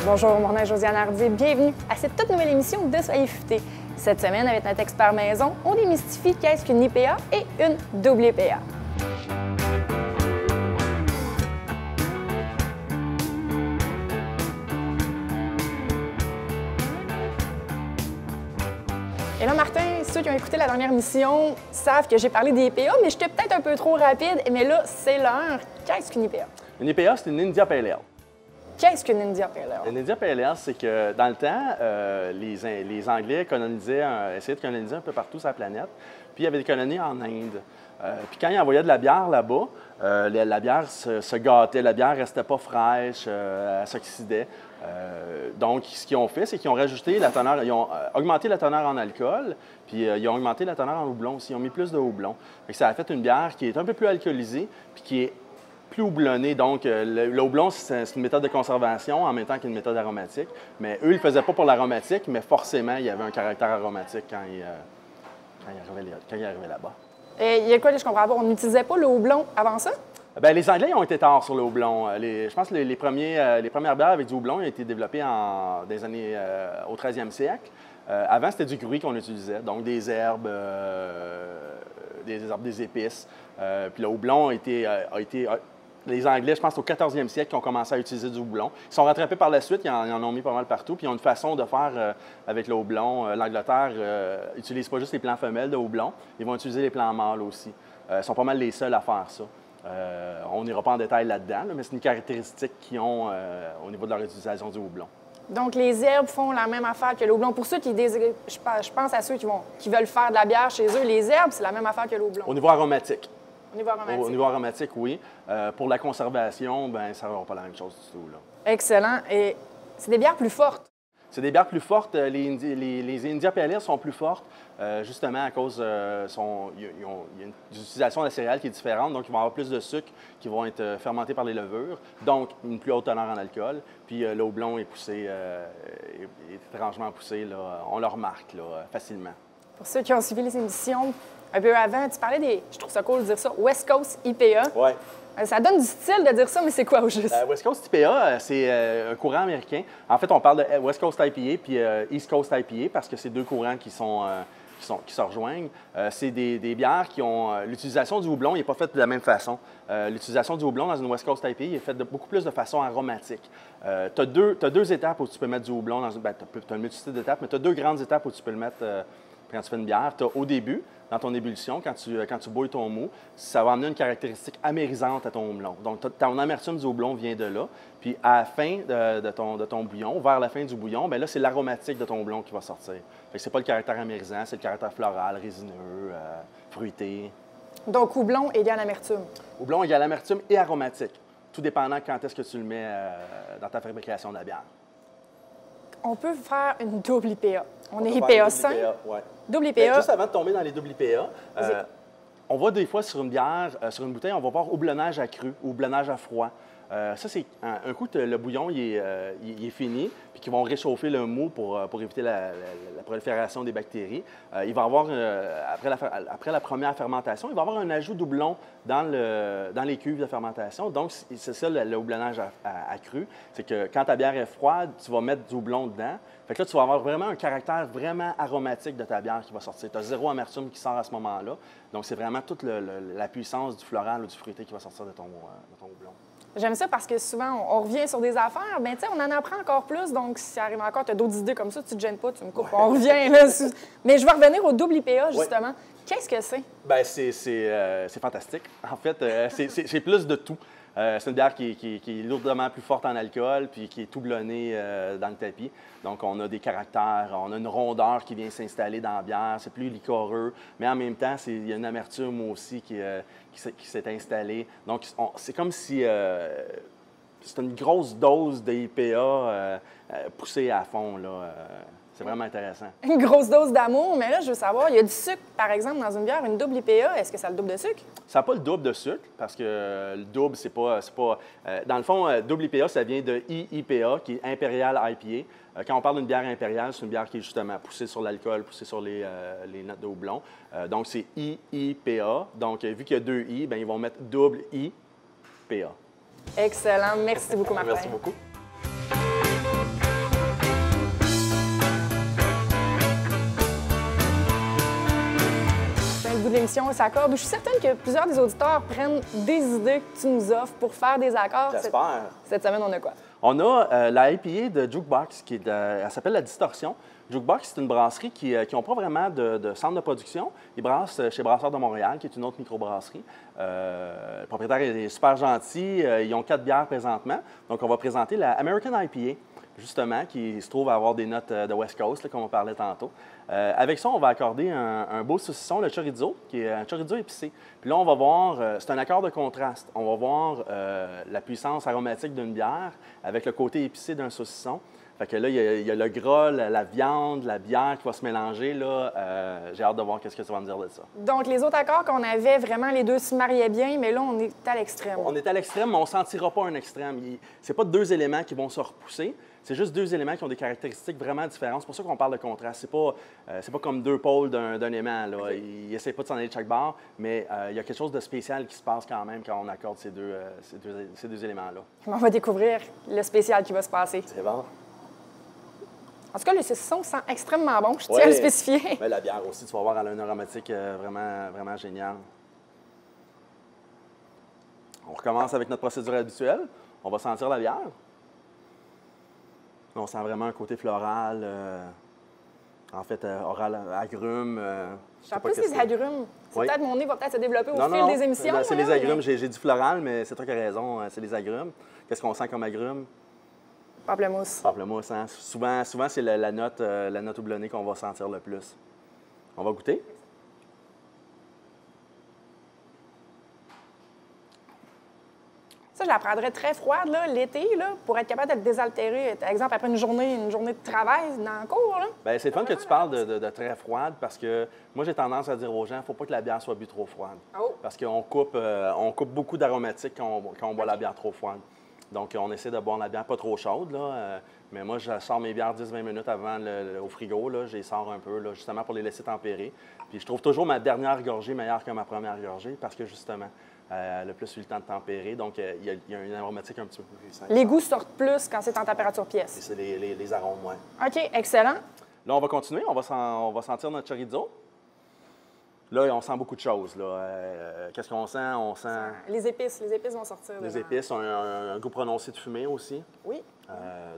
Bonjour, mon nom est Josiane Hardy. Bienvenue à cette toute nouvelle émission de Soyez futé. Cette semaine, avec notre expert maison, on démystifie qu'est-ce qu'une IPA et une double IPA. Et là, Martin, ceux qui ont écouté la dernière émission savent que j'ai parlé des IPA, mais j'étais peut-être un peu trop rapide. Mais là, c'est l'heure. Qu'est-ce qu'une IPA? Une IPA, c'est une India Pale Ale. Qu'est-ce qu'une India Pale Ale? Une India Pale Ale, c'est que dans le temps, les Anglais essayaient de coloniser un peu partout sur la planète. Puis il y avait des colonies en Inde. Puis quand ils envoyaient de la bière là-bas, la bière se gâtait, la bière ne restait pas fraîche, elle s'oxydait. Donc, ce qu'ils ont fait, c'est qu'ils ont rajouté la teneur, ils ont augmenté la teneur en alcool, puis ils ont augmenté la teneur en houblon aussi. Ils ont mis plus de houblon. Fait que ça a fait une bière qui est un peu plus alcoolisée, puis qui est plus houblonné. Donc, le houblon, c'est une méthode de conservation en même temps qu'une méthode aromatique. Mais eux, ils ne le faisaient pas pour l'aromatique, mais forcément, il y avait un caractère aromatique quand ils arrivaient là-bas. Et il y a quoi que je comprends pas? On n'utilisait pas le houblon avant ça? Bien, les Anglais ont été tard sur le houblon. Je pense que les premières bières avec du houblon ont été développées au 13e siècle. Avant, c'était du gruy qu'on utilisait, donc des herbes, des épices. Puis le houblon a été les Anglais, je pense, au 14e siècle, qui ont commencé à utiliser du houblon. Ils sont rattrapés par la suite, ils en ont mis pas mal partout. Puis ils ont une façon de faire avec le houblon. L'Angleterre n'utilise pas juste les plants femelles de houblon, ils vont utiliser les plants mâles aussi. Ils sont pas mal les seuls à faire ça. On n'ira pas en détail là-dedans, mais c'est une caractéristique qu'ils ont au niveau de leur utilisation du houblon. Donc, les herbes font la même affaire que le houblon. Pour ceux qui désirent, je pense à ceux qui veulent faire de la bière chez eux, les herbes, c'est la même affaire que le houblon. Au niveau aromatique. Au niveau aromatique. Au niveau aromatique, oui. Pour la conservation, bien, ça ne va pas la même chose du tout, là. Excellent. Et c'est des bières plus fortes. C'est des bières plus fortes. Les India Pale Ale sont plus fortes, justement à cause il y a une utilisation de la céréale qui est différente, donc ils vont avoir plus de sucre qui vont être fermentés par les levures, donc une plus haute teneur en alcool. Puis le houblon est poussé, est étrangement poussé, là, on le remarque là, facilement. Pour ceux qui ont suivi les émissions un peu avant, tu parlais je trouve ça cool de dire ça, West Coast IPA. Oui. Ça donne du style de dire ça, mais c'est quoi au juste? West Coast IPA, c'est un courant américain. En fait, on parle de West Coast IPA puis East Coast IPA parce que c'est deux courants qui se rejoignent. C'est des bières qui ont... L'utilisation du houblon n'est pas faite de la même façon. L'utilisation du houblon dans une West Coast IPA est faite beaucoup plus de façon aromatique. Tu as deux étapes où tu peux mettre du houblon. Tu as une multitude d'étapes, mais tu as deux grandes étapes où tu peux le mettre quand tu fais une bière. Tu as au début, dans ton ébullition, quand tu bouilles ton mou, ça va amener une caractéristique amérisante à ton houblon. Donc, ton amertume du houblon vient de là. Puis, à la fin de ton bouillon, vers la fin du bouillon, bien là, c'est l'aromatique de ton houblon qui va sortir. Fait que c'est pas le caractère amérisant, c'est le caractère floral, résineux, fruité. Donc, houblon égale amertume. Houblon égale amertume et aromatique, tout dépendant quand est-ce que tu le mets dans ta fabrication de la bière. On peut faire une double IPA. On est IPA 5. Ouais. Double IPA. Bien, juste avant de tomber dans les double IPA, on voit des fois sur une bière, sur une bouteille, on va voir houblonnage à cru ou houblonnage à froid. Ça, c'est un coup, le bouillon il est fini, puis qu'ils vont réchauffer le mou pour éviter la prolifération des bactéries. Il va y avoir, après la première fermentation, il va y avoir un ajout de houblon dans les cuves de fermentation. Donc, c'est ça le houblonnage à cru. C'est que quand ta bière est froide, tu vas mettre du houblon dedans. Fait que là, tu vas avoir vraiment un caractère vraiment aromatique de ta bière qui va sortir. Tu as zéro amertume qui sort à ce moment-là. Donc, c'est vraiment toute la puissance du floral ou du fruité qui va sortir de ton houblon. J'aime ça parce que souvent, on revient sur des affaires, mais tu sais, on en apprend encore plus. Donc, si ça arrive encore, tu as d'autres idées comme ça, tu te gênes pas, tu me coupes, on revient. Là, mais je vais revenir au double IPA, justement. Oui. Qu'est-ce que c'est? Bien, c'est fantastique. En fait, c'est plus de tout. C'est une bière qui est lourdement plus forte en alcool puis qui est houblonnée dans le tapis. Donc, on a des caractères, on a une rondeur qui vient s'installer dans la bière. C'est plus liquoreux, mais en même temps, il y a une amertume aussi qui s'est installée. Donc, c'est comme si c'est une grosse dose d'IPA poussée à fond, là. C'est vraiment intéressant. Une grosse dose d'amour, mais là, je veux savoir, il y a du sucre, par exemple, dans une bière, une double IPA. Est-ce que ça a le double de sucre? Ça n'a pas le double de sucre, parce que le double, c'est pas dans le fond, double IPA, ça vient de IPA, qui est Imperial IPA. Quand on parle d'une bière impériale, c'est une bière qui est justement poussée sur l'alcool, poussée sur les notes de houblon. Donc, c'est IPA. Donc, vu qu'il y a deux I, bien, ils vont mettre double IPA. Excellent. Merci beaucoup, Martin. Merci beaucoup. émissions s'accordent. Je suis certaine que plusieurs des auditeurs prennent des idées que tu nous offres pour faire des accords. J'espère. Cette semaine, on a quoi? On a la IPA de Jukebox, elle s'appelle La Distorsion. Jukebox, c'est une brasserie qui n'ont pas vraiment de centre de production. Ils brassent chez Brasseurs de Montréal, qui est une autre microbrasserie. Le propriétaire est super gentil. Ils ont 4 bières présentement. Donc, on va présenter la American IPA, justement, qui se trouve à avoir des notes de West Coast, là, comme on parlait tantôt. Avec ça, on va accorder un beau saucisson, le chorizo, qui est un chorizo épicé. Puis là, on va voir, c'est un accord de contraste. On va voir la puissance aromatique d'une bière avec le côté épicé d'un saucisson. Fait que là, il y a le gras, la viande, la bière qui va se mélanger. Là, j'ai hâte de voir qu'est-ce que tu vas me dire de ça. Donc, les autres accords qu'on avait, vraiment, les deux se mariaient bien, mais là, on est à l'extrême. On est à l'extrême, mais on ne sentira pas un extrême. Ce n'est pas 2 éléments qui vont se repousser. C'est juste 2 éléments qui ont des caractéristiques vraiment différentes. C'est pour ça qu'on parle de contraste. C'est pas comme 2 pôles d'un aimant. Là. Okay. Ils n'essaient pas de s'en aller de chaque bord, mais il y a quelque chose de spécial qui se passe quand même quand on accorde ces deux éléments-là. On va découvrir le spécial qui va se passer. C'est bon. En tout cas, le saucisson sent extrêmement bon, je tiens à le spécifier. Mais la bière aussi, tu vas voir, elle a une aromatique vraiment géniale. On recommence avec notre procédure habituelle. On va sentir la bière. On sent vraiment un côté floral, en fait, oral, agrumes. Je sens plus les agrumes. Peut-être mon nez va peut-être se développer au fil des émissions. C'est les agrumes. J'ai dit floral, mais c'est toi qui as raison. C'est les agrumes. Qu'est-ce qu'on sent comme agrumes? Pamplemousse. Pamplemousse, hein? Souvent c'est la note houblonnée qu'on va sentir le plus. On va goûter? Ça, je la prendrais très froide, l'été, pour être capable de le désaltérer. Par exemple, après une journée de travail dans le cours. Bien, c'est fun que tu parles de très froide parce que moi, j'ai tendance à dire aux gens, il ne faut pas que la bière soit bu trop froide. Oh. Parce qu'on coupe beaucoup d'aromatiques quand on boit la bière trop froide. Donc, on essaie de boire la bière pas trop chaude, là. Mais moi, je sors mes bières 10-20 minutes avant au frigo, là. Je les sors un peu, là, justement pour les laisser tempérer. Puis je trouve toujours ma dernière gorgée meilleure que ma première gorgée parce que, justement, elle a plus eu le temps de tempérer. Donc, il y a une aromatique un petit peu plus puissante. Les goûts sortent plus quand c'est en température pièce. C'est les arômes, oui. OK, excellent. Là, on va continuer. On va sentir notre chorizo. Là, on sent beaucoup de choses. Qu'est-ce qu'on sent? On sent... Les épices vont sortir. Les épices ont un goût prononcé de fumée aussi. Oui.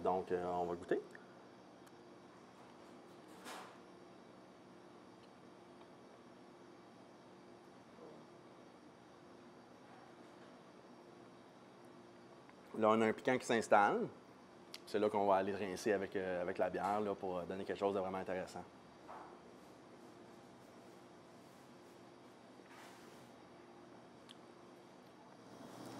Donc, on va goûter. Là, on a un piquant qui s'installe. C'est là qu'on va aller rincer avec la bière là, pour donner quelque chose de vraiment intéressant.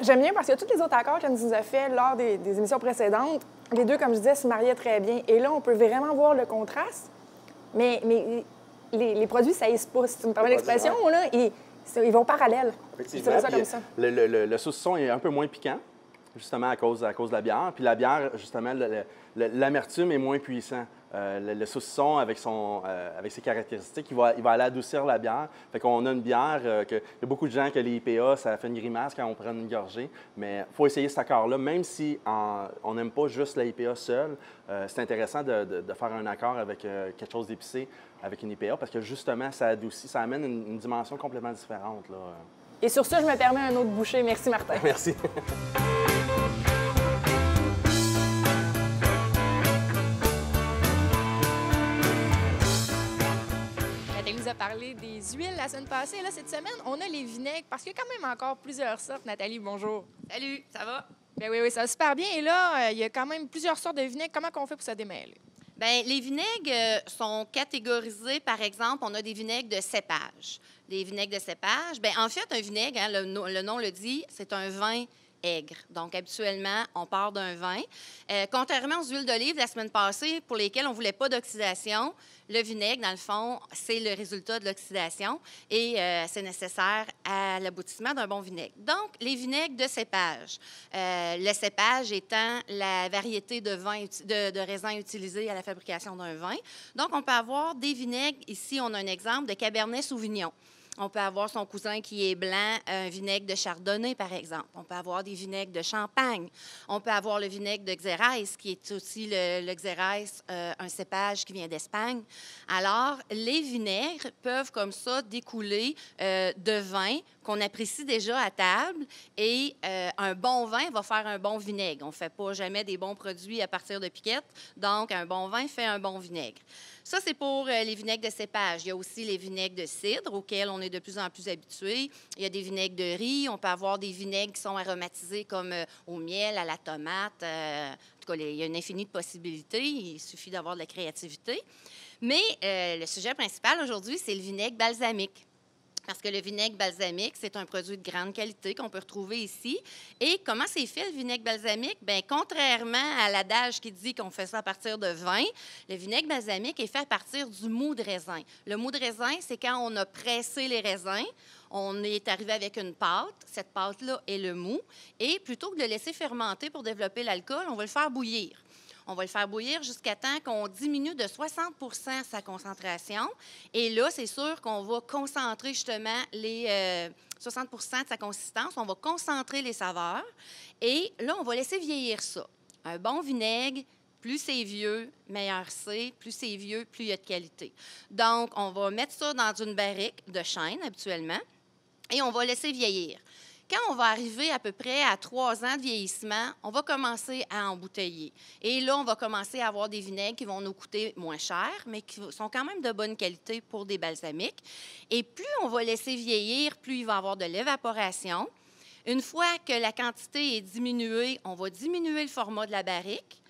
J'aime bien parce que tous les autres accords qu'elle nous a fait lors des émissions précédentes, les deux, comme je disais, se mariaient très bien. Et là, on peut vraiment voir le contraste. Mais les produits, ça se pas, si tu me permets l'expression, là, ils vont parallèles. Effectivement. Ça comme ça. Le saucisson est un peu moins piquant, justement à cause de la bière. Puis la bière, justement, l'amertume est moins puissant. Le saucisson, avec ses caractéristiques, il va aller adoucir la bière. Fait qu'on a une bière il y a beaucoup de gens que les IPA, ça fait une grimace quand on prend une gorgée. Mais il faut essayer cet accord-là, même si on n'aime pas juste la IPA seule. C'est intéressant de faire un accord avec quelque chose d'épicé, avec une IPA, parce que justement, ça adoucit, ça amène une dimension complètement différente, là. Et sur ça, je me permets un autre bouchée. Merci, Martin. Merci. Nathalie nous a parlé des huiles la semaine passée. Et là, cette semaine, on a les vinaigres parce qu'il y a quand même encore plusieurs sortes. Nathalie, bonjour. Salut, ça va? Bien oui, ça va super bien. Et là, il y a quand même plusieurs sortes de vinaigres. Comment on fait pour se démêler? Bien, les vinaigres sont catégorisés, par exemple, on a des vinaigres de cépage. Des vinaigres de cépage, bien, en fait, un vinaigre, hein, le nom le dit, c'est un vin aigre. Donc, habituellement, on part d'un vin. Contrairement aux huiles d'olive la semaine passée, pour lesquelles on ne voulait pas d'oxydation, le vinaigre, dans le fond, c'est le résultat de l'oxydation et c'est nécessaire à l'aboutissement d'un bon vinaigre. Donc, les vinaigres de cépage. Le cépage étant la variété de raisin utilisée à la fabrication d'un vin. Donc, on peut avoir des vinaigres. Ici, on a un exemple de Cabernet Sauvignon. On peut avoir son cousin qui est blanc, un vinaigre de chardonnay, par exemple. On peut avoir des vinaigres de champagne. On peut avoir le vinaigre de Xérès, qui est aussi le Xérès, un cépage qui vient d'Espagne. Alors, les vinaigres peuvent comme ça découler de vin qu'on apprécie déjà à table. Et un bon vin va faire un bon vinaigre. On ne fait pas jamais des bons produits à partir de piquettes. Donc, un bon vin fait un bon vinaigre. Ça, c'est pour les vinaigres de cépage. Il y a aussi les vinaigres de cidre, auxquels on est de plus en plus habitué. Il y a des vinaigres de riz. On peut avoir des vinaigres qui sont aromatisés comme au miel, à la tomate. En tout cas, il y a une infinie de possibilités. Il suffit d'avoir de la créativité. Mais le sujet principal aujourd'hui, c'est le vinaigre balsamique. Parce que le vinaigre balsamique, c'est un produit de grande qualité qu'on peut retrouver ici. Et comment c'est fait, le vinaigre balsamique? Bien, contrairement à l'adage qui dit qu'on fait ça à partir de vin, le vinaigre balsamique est fait à partir du mou de raisin. Le mou de raisin, c'est quand on a pressé les raisins, on est arrivé avec une pâte. Cette pâte-là est le mou. Et plutôt que de le laisser fermenter pour développer l'alcool, on va le faire bouillir. On va le faire bouillir jusqu'à temps qu'on diminue de 60 % sa concentration. Et là, c'est sûr qu'on va concentrer justement les 60 % de sa consistance. On va concentrer les saveurs. Et là, on va laisser vieillir ça. Un bon vinaigre, plus c'est vieux, meilleur c'est. Plus c'est vieux, plus il y a de qualité. Donc, on va mettre ça dans une barrique de chêne, habituellement, et on va laisser vieillir. Quand on va arriver à peu près à 3 ans de vieillissement, on va commencer à embouteiller. Et là, on va commencer à avoir des vinaigres qui vont nous coûter moins cher, mais qui sont quand même de bonne qualité pour des balsamiques. Et plus on va laisser vieillir, plus il va y avoir de l'évaporation. Une fois que la quantité est diminuée, on va diminuer le format de la barrique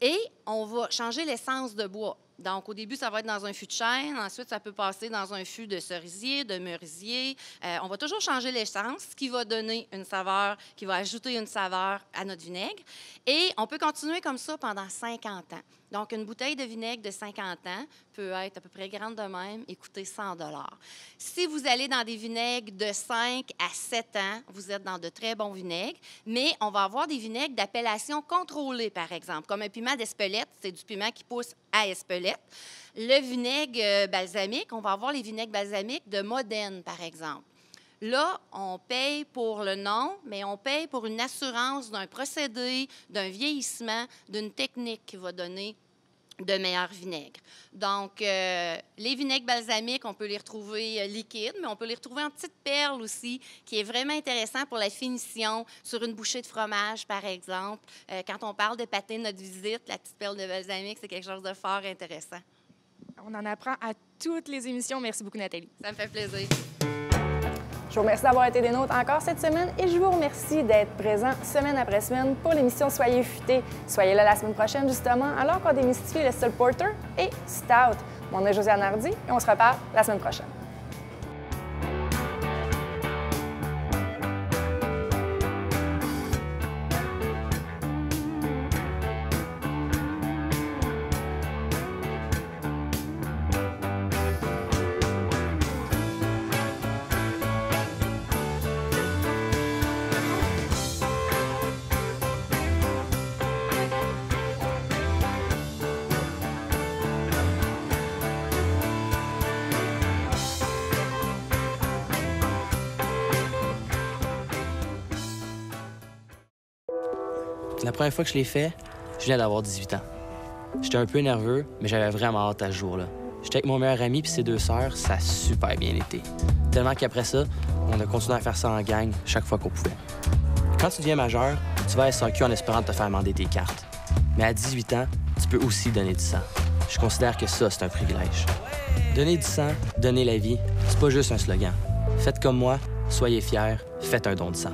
et on va changer l'essence de bois. Donc, au début, ça va être dans un fût de chêne. Ensuite, ça peut passer dans un fût de cerisier, de merisier. On va toujours changer l'essence, ce qui va donner une saveur, qui va ajouter une saveur à notre vinaigre. Et on peut continuer comme ça pendant 50 ans. Donc, une bouteille de vinaigre de 50 ans peut être à peu près grande de même et coûter 100 $. Si vous allez dans des vinaigres de 5 à 7 ans, vous êtes dans de très bons vinaigres, mais on va avoir des vinaigres d'appellation contrôlée, par exemple, comme un piment d'Espelette, c'est du piment qui pousse à Espelette. Le vinaigre balsamique, on va avoir les vinaigres balsamiques de Modène, par exemple. Là, on paye pour le nom, mais on paye pour une assurance d'un procédé, d'un vieillissement, d'une technique qui va donner de meilleurs vinaigres. Donc, les vinaigres balsamiques, on peut les retrouver liquides, mais on peut les retrouver en petites perles aussi, qui est vraiment intéressant pour la finition sur une bouchée de fromage, par exemple. Quand on parle de pâté de notre visite, la petite perle de balsamique, c'est quelque chose de fort intéressant. On en apprend à toutes les émissions. Merci beaucoup, Nathalie. Ça me fait plaisir. Je vous remercie d'avoir été des nôtres encore cette semaine et je vous remercie d'être présents semaine après semaine pour l'émission Soyez futés. Soyez là la semaine prochaine, justement, alors qu'on démystifie le style Porter et Stout. Mon nom est Josiane Hardy et on se reparle la semaine prochaine. La première fois que je l'ai fait, je venais d'avoir 18 ans. J'étais un peu nerveux, mais j'avais vraiment hâte à ce jour-là. J'étais avec mon meilleur ami et ses 2 sœurs, ça a super bien été. Tellement qu'après ça, on a continué à faire ça en gang chaque fois qu'on pouvait. Quand tu deviens majeur, tu vas à SAQ en espérant te faire amender tes cartes. Mais à 18 ans, tu peux aussi donner du sang. Je considère que ça, c'est un privilège. Donner du sang, donner la vie, c'est pas juste un slogan. Faites comme moi, soyez fiers, faites un don de sang.